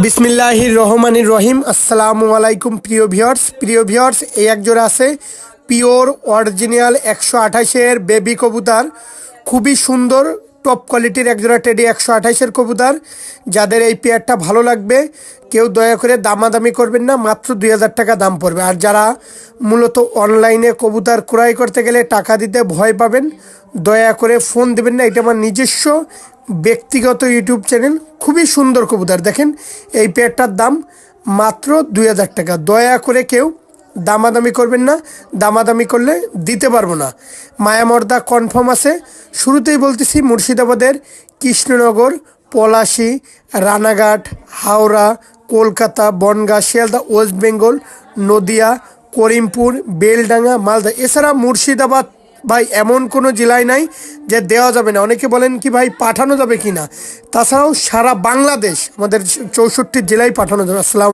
বিসমিল্লাহির রহমানির রহিম। আসসালামু আলাইকুম প্রিয় ভিউয়ার্স, এই এক জোড়া আছে পিওর অরিজিনাল 128-এর বেবি কবুতর। খুবই সুন্দর টপ কোয়ালিটির এক জোড়া টেডি 128-এর কবুতর। যাদের এই পেয়ারটা ভালো লাগবে কেউ দয়া করে দামাদামি করবেন না, মাত্র 2000 টাকা দাম পড়বে। আর যারা মূলত অনলাইনে কবুতর ক্রয় করতে গেলে টাকা দিতে ভয় পাবেন, দয়া করে ফোন দেবেন না। এটা আমার নিজস্ব ব্যক্তিগত ইউটিউব চ্যানেল। খুবই সুন্দর কবুতর, দেখেন এই পেয়ারটার দাম মাত্র 2000 টাকা। দয়া করে কেউ দামাদামি করবেন না, দামাদামি করলে দিতে পারবো না। মায়ামর্দা কনফার্ম আছে। শুরুতেই বলতেছি মুর্শিদাবাদের কৃষ্ণনগর, পলাশী, রানাঘাট, হাওড়া, কলকাতা, বনগাঁ, শিয়ালদা, ওয়েস্ট বেঙ্গল, নদিয়া, করিমপুর, বেলডাঙ্গা, মালদা। এছাড়া মুর্শিদাবাদ ভাই এমন কোনো জেলায় নাই যে দেওয়া যাবে না। অনেকে বলেন কি ভাই পাঠানো যাবে কি না, তাছাড়াও সারা বাংলাদেশ আমাদের 64 জেলায় পাঠানো যাবে। আসসালাম।